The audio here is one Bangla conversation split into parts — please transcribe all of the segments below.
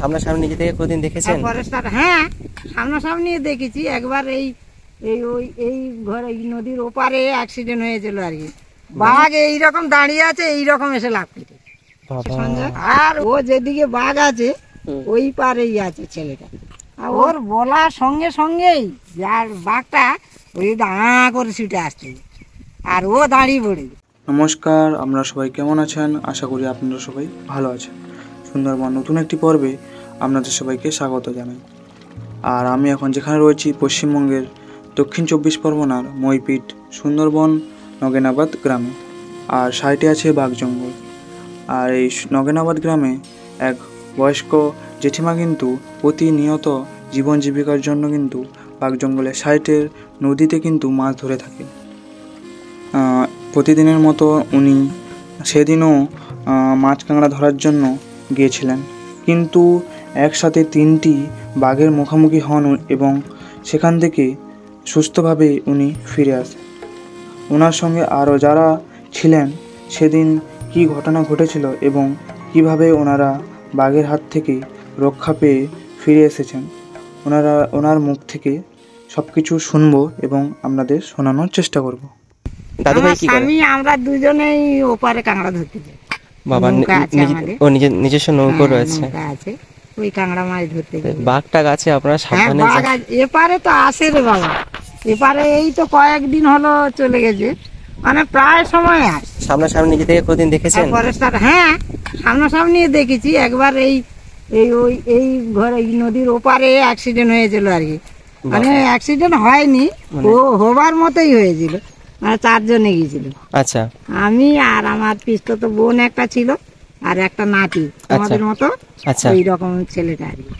সামনাসামনি নিজে থেকে কোনদিন দেখেছেন? ফরেস্টার, হ্যাঁ সামনাসামনি দেখেছি একবার। এই ঘরে নদীর ওপারে অ্যাক্সিডেন্ট হয়েছিল আর কি। বাঘ এইরকম দাঁড়িয়ে আছে, এইরকম এসে লাফ কেটে। আর ও যেদিকে বাঘ আছে ওই পারেই আছে ছেলেটা। আর ওর বলার সঙ্গে সঙ্গেই যার বাঘটা ওই করে ছুটে আসছে আর ও দাঁড়িয়ে পড়ে। নমস্কার, আপনারা সবাই কেমন আছেন? আশা করি আপনারা সবাই ভালো আছেন। সুন্দরবন নতুন একটি পর্বে আপনাদের সবাইকে স্বাগত জানাই। আর আমি এখন যেখানে রয়েছি পশ্চিমবঙ্গের দক্ষিণ 24 পরগনার মইপিট সুন্দরবন নগেনাবাদ গ্রামে। আর সাইডে আছে বাঘ জঙ্গল। আর এই নগেনাবাদ গ্রামে এক বয়স্ক জেঠিমা কিন্তু প্রতিনিয়ত জীবন জীবিকার জন্য কিন্তু বাঘ জঙ্গলের সাইডের নদীতে কিন্তু মাছ ধরে থাকে। প্রতিদিনের মতো উনি সেদিনও মাছ কাঁকড়া ধরার জন্য গিয়েছিলেন, কিন্তু একসাথে 3টি বাঘের মুখোমুখি হন এবং সেখান থেকে সুস্থভাবে উনি ফিরে আসেন। ওনার সঙ্গে আরও যারা ছিলেন সেদিন কী ঘটনা ঘটেছিল এবং কিভাবে ওনারা বাঘের হাত থেকে রক্ষা পেয়ে ফিরে এসেছেন, ওনার মুখ থেকে সব কিছু শুনবো এবং আপনাদের শোনানোর চেষ্টা করব। দাদু ভাই কি করে? আমরা দুজনেই ওপারে কাঁকড়া ধরতে যাই। বাবা ও নিজস্ব নৌকো রয়েছে, ওই কাঁকড়া মাছ ধরতে যাই। বাঘটা গাছে আপনারা সাবধানে যান। এপারে তো আসে রে বাবা, এপারে এই তো কয়েকদিন হলো চলে গেছে, মানে প্রায় সময় আসে। সামনাসামনি নিজে থেকে কোনদিন দেখেছেন? ফরেস্টার, হ্যাঁ সামনাসামনি দেখেছি একবার। এই ঘরে নদীর ওপারে অ্যাক্সিডেন্ট হয়েছিল আর কি। মানে অ্যাক্সিডেন্ট হয়নি, ও হবার মতোই হয়েছিল। মানে 4 জনে গিয়েছিল। আচ্ছা, আমি আর আমার পিস্তত বোন একটা ছিল আর একটা নাতি, আমাদের মতো ওই রকম ছেলেটা আর কি।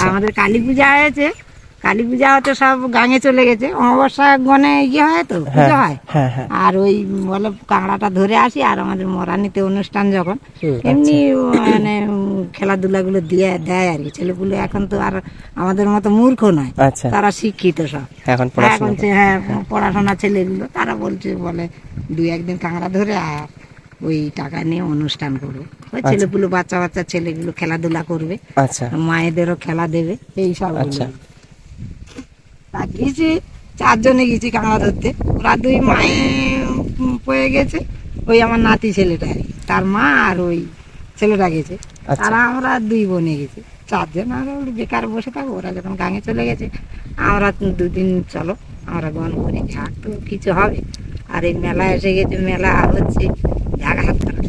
আমাদের কালী পূজা হয়েছে, কালী পূজা হতে সব গাঙে চলে গেছে। অমাবস্যা গনে ইয়ে হয় তো পুজো হয়, আর ওই বলে কাঁকড়াটা ধরে আসি। আর আমাদের মরানিতে অনুষ্ঠান যখন এমনি মানে খেলাধুলা গুলো দিয়ে দেয় আর কি। ছেলেপুলে এখন তো আর আমাদের মতো মূর্খ নয়, তারা শিক্ষিত সব এখন। হ্যাঁ, পড়াশোনা ছেলেগুলো তারা বলে 2-1 দিন কাঁকড়া ধরে আর ওই টাকা নিয়ে অনুষ্ঠান করবে। ওই ছেলেপুলে বাচ্চা ছেলেগুলো খেলাধুলা করবে, মায়েদেরও খেলা দেবে, এই সব। গেছি 4 জনে গেছি কাঁকড়া ধরতে। ওরা 2 মায়ে পড়ে গেছে, ওই আমার নাতি ছেলেটা তার মা আর ওই ছেলেটা গেছে। তারা আমরা 2 বোনে গেছি, 4 জন। আর বেকার বসে থাকবো, ওরা যখন গাঙে চলে গেছে আমরা 2 দিন চলো আমরা গন করি, ঝাঁক তো কিছু হবে। আর এই মেলা এসে গেছে, মেলা হচ্ছে ঝাঁক হাত করা।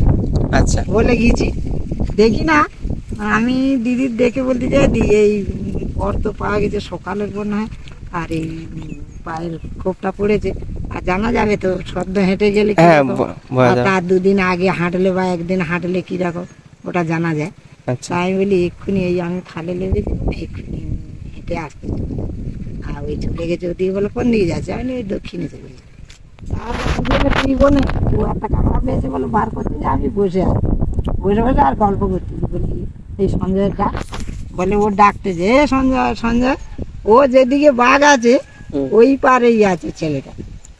আচ্ছা, বলে গেছি দেখি না, আমি দিদির দেখে বলতে যাই এই পর তো পাওয়া গেছে সকালের পর না, আর এই পায়ের খোপটা পড়েছে। আর জানা যাবে তো সদ্য হেঁটে গেলে তার 2 দিন আগে হাঁটলে বা 1 দিন হাঁটলে কিরকম ওটা জানা যায়। তাই বলি এক্ষুনি আমি খালে লেগেছি, এক্ষুনি হেঁটে আসতে। আর ওই চলে গেছে ওদিকে, বলে কোন দিকে যাচ্ছে? আমি ওই দক্ষিণে চলে গেছি। তুই বলে ও একটা কাঁকড়া পেয়েছে বলে বার করতে, আমি বসে আর গল্প করতেছি। বলি এই সঞ্জয়টা বলে, ও ডাকতে যে সঞ্জয় ও যেদিকে বাঘ আছে ওই পারেই আছে ছেলেটা।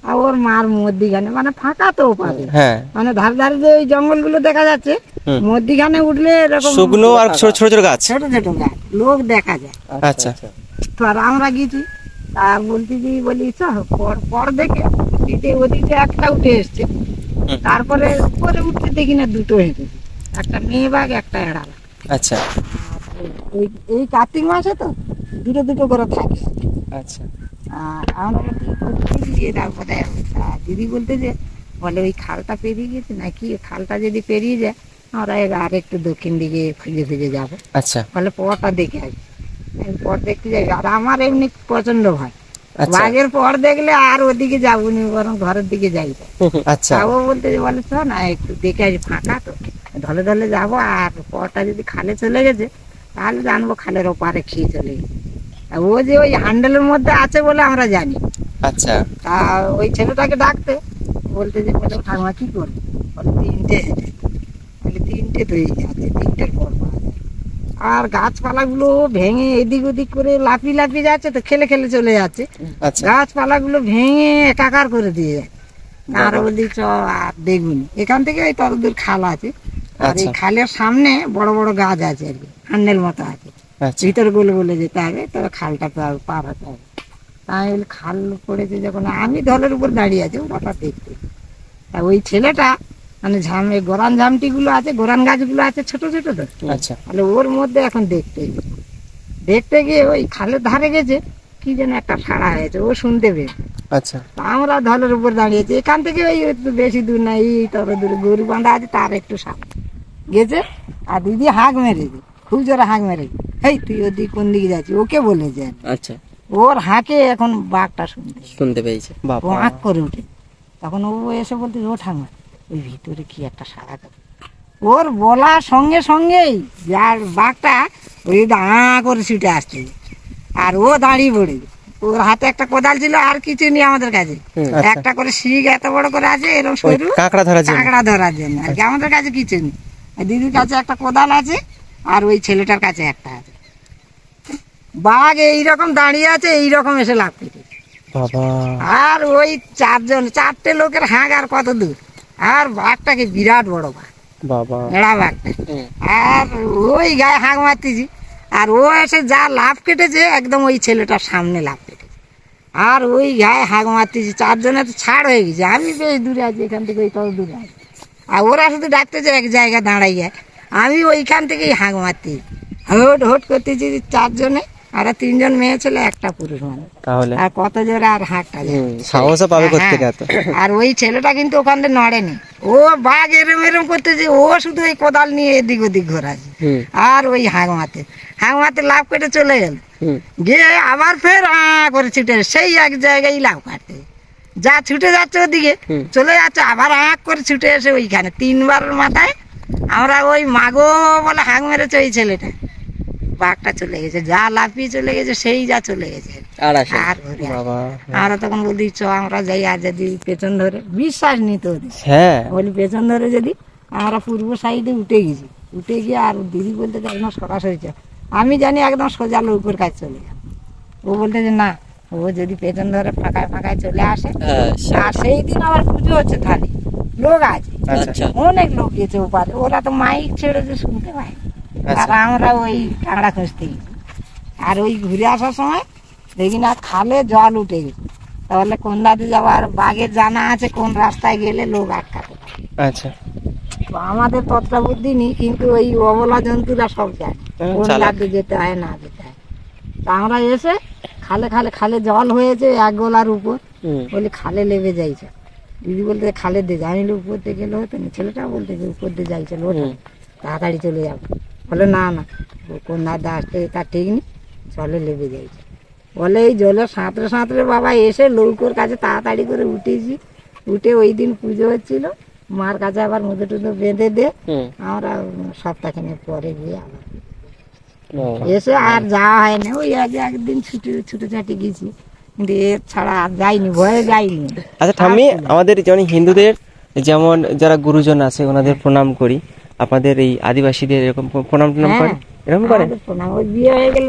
আর ওর মার মধ্যিখানে, মানে ফাঁকা তো পাবে, মানে ধারে যে ওই জঙ্গল গুলো দেখা যাচ্ছে, মধ্যিখানে উঠলে এরকম শুকনো আর ছোট ছোট গাছ, লোক দেখা যায়। আচ্ছা, তো আর আমরা গেছি, তা বলতেছি বলি পর দেখে ওদিকে একটা উঠে এসছে, তারপরে উপরে উঠতে দেখি না 2টো হেঁটেছে, একটা মেয়ে বাঘ একটা এড়া বাঘ। আচ্ছা, এই কার্তিক মাসে তো 2টো করে থাকে। আচ্ছা, আমরা দিদি বলতে যে বলে ওই খালটা পেরিয়ে গেছে নাকি, খালটা যদি পেরিয়ে যায় আমরা আর একটু দক্ষিণ দিকে খুঁজে যাবো। আচ্ছা, বলে পরটা দেখে আসবে, পর দেখতে যাবি। আর আমার এমনি প্রচন্ড ভয়, বাঘের পর দেখলে আর ওদিকে যাবো নি, বরং ঘরের দিকে যাই। আচ্ছা, ও বলতে বলে চ না একটু দেখে আসি, ফাঁকা তো ঢলে যাবো। আর পরটা যদি খালে চলে গেছে তাহলে জানবো খালের ওপারে খেয়ে চলে গেছে। ও যে ওই হ্যান্ডেলের মধ্যে আছে বলে আমরা জানি। আচ্ছা, তা ওই ছেলেটাকে ডাকতে বলতে যে বলে ঠাকুমা কি করবে? বলে 3টে হেঁটে, বলে 3টে তো এই আছে, 3টের পর পাওয়া যায়। আর গাছপালা গুলো ভেঙে এদিক ওদিক করে লাফিয়ে যাচ্ছে, তো খেলে চলে যাচ্ছে। গাছপালা গুলো ভেঙে একাকার করে দিয়ে যায়। আর বলছি চ আর দেখুন, এখান থেকে ওই ততদূর খাল আছে, আর এই খালের সামনে বড় বড় গাছ আছে আর কি, হ্যান্ডেল মতো আছে। আচ্ছা ভিতরে গলে গলে যেতে হবে, তবে খালটা পার হতে হবে। তাই বলে খাল পড়েছে যখন, আমি ঢলের উপর দাঁড়িয়ে আছি ওটা দেখতে। তা ওই ছেলেটা মানে ঝামে গোরান ঝামটি গুলো আছে, গোরান গাছগুলো আছে ছোট ছোট তো, আচ্ছা তাহলে ওর মধ্যে এখন দেখতে গিয়ে ওই খালের ধারে গেছে, কি যেন একটা সাড়া হয়েছে, ও শুনতে পেয়ে। আচ্ছা আমরা ঢলের উপর দাঁড়িয়েছি, এখান থেকে ওই একটু বেশি দূর নাই, এই তত দূরে গরু বাঁধা আছে তার একটু সামনে গেছে। আর দিদি হাঁক মেরেছে, খুব জোরে হাঁক মেরেছে, এই তুই ওদিক কোন দিকে যাচ্ছি, ওকে বলেছে। আচ্ছা ওর হাঁকে এখন বাঘটা শুনতে পেয়েছে ও বাবা আঁক করে ওঠে। তখন ও এসে বলতে ও ঠাকুমা ওই ভিতরে কি একটা সারা করে, ওর বলার সঙ্গে সঙ্গেই যার বাঘটা ওই করে ছুটে আসছে, আর ও দাঁড়িয়ে পড়ে। ওর হাতে একটা কোদাল ছিল, আর কিছু নেই আমাদের কাছে, আচ্ছা। একটা করে শিক এত বড় করে আছে এরকম ওই সরু, কাঁকড়া ধরার জন্য কাঁকড়া ধরার জন্য আর কি। আমাদের কাছে কিছু নেই, আর দিদির কাছে একটা কোদাল আছে, আর ওই ছেলেটার কাছে একটা আছে। বাঘ এইরকম দাঁড়িয়ে আছে, এইরকম এসে লাফ পেটে, বাবা আর ওই চারটে লোকের হাঁক আর কত দূর, আর বাঘটাকে বিরাট বড় বাঘ, বাবা এড়া বাঘটা। আর ওই গায়ে হাঁক মারতেছি, আর ও এসে যা লাফ কেটেছে একদম ওই ছেলেটার সামনে লাফ কেটেছে, আর ওই গায়ে হাঁক মারতেছি। চারজনে তো ছাড় হয়ে গেছে, আমি বেশ দূরে আছি, এখান থেকে ওই তত দূরে আছি, আর ওরা শুধু ডাকতেছে এক জায়গায় দাঁড়াইয়া, আমি ওইখান থেকেই হাঁক মারতেছি, হোট হোট করতেছি চারজনে, আর 3 জন মেয়ে ছিল, একটা পুরুষ মানুষ। তাহলে আর কত জোরে আর হাঁকটা যায়। সাহসও পাবে করতে এত আর ওই ছেলেটা কিন্তু ওখান থেকে নড়েনি, ও বাঘ এরম এরম করতেছে, ও শুধু ওই কোদাল নিয়ে এদিক ওদিক ঘোরাছে, আর ওই হাঁক মারতে লাভ কেটে চলে গেল। গিয়ে আবার ফের করে ছুটে সেই এক জায়গায় লাভ কাটতে, যা ছুটে যাচ্ছে ওদিকে চলে যাচ্ছে, আবার হাঁক করে ছুটে এসে ওইখানে 3 বারের মাথায় আমরা ওই মাগো বলে হাঁক মেরেছে ওই ছেলেটা, বাঘটা চলে গেছে, যা লাফিয়ে চলে গেছে সেই যা চলে গেছে। আর ঘুরে আসে। বাবা আমরা তখন বলি চ আমরা যাই, আর যদি পেছন ধরে বিশ্বাস নিত ওদের, হ্যাঁ বলি পেছন ধরে যদি আমরা পূর্ব সাইডে উঠে গেছি, উঠে গিয়ে আর দিদি বলতে যে একদম সরাসরি চল, আমি জানি একদম সোজা লৌকোর কাছে চলে যাবে। ও বলতে যে না, ও যদি পেছন ধরে ফাঁকায় ফাঁকায় চলে আসে, আর সেই দিন আবার পুজো হচ্ছে, থালি লোক আছে, আচ্ছা অনেক লোক গেছে ওপারে, ওরা তো মাইক ছেড়ে যে শুনতে পায়। আর আমরা ওই কাঁকড়া খুঁজতে গেছি, আর ওই ঘুরে আসার সময় দেখি না খালে জল উঠে গেছে, তাহলে কোন দাদি যাওয়ার বাঘের জানা আছে কোন রাস্তায় গেলে লোক আটকাতে পারে। আচ্ছা তো আমাদের ততটা বুদ্ধি নেই, কিন্তু ওই অবলা জন্তুরা সব জানে কোন দাদি যেতে হয় না যেতে হয়। তা আমরা এসে খালে জল হয়েছে 1 গোলার উপর, বলি খালে লেবে যাইছে। দিদি বলতে খালে দিয়ে যাই, আমি উপর দিয়ে গেলে হতো না, ছেলেটা বলতে যে উপর দিয়ে যাইছিল, ওঠা তাড়াতাড়ি চলে যাবো। বলে না কোন দাদা আসতে তার ঠিক নেই, জলে লেবে যাইছে। বলে এই জলে সাঁতরে বাবা এসে লৌকোর কাছে তাড়াতাড়ি করে উঠেছি, উঠে ওই দিন পুজো হচ্ছিল, মার কাছে আবার মুদে টুদে বেঁধে দে, আমরা সপ্তাহখানেক পরে গিয়ে আবার এসে আর যাওয়া হয় না। ওই আগে একদিন ছুটে ছাটি গেছি, কিন্তু এর ছাড়া আর যাইনি, ভয়ে যাইনি। আচ্ছা ঠাম্মি, আমাদের যেমন হিন্দুদের যেমন যারা গুরুজন আছে ওনাদের প্রণাম করি, আপনাদের এই আদিবাসীদের এরকম প্রণাম করে, এরকম করে প্রণাম, ওই বিয়ে হয়ে গেলে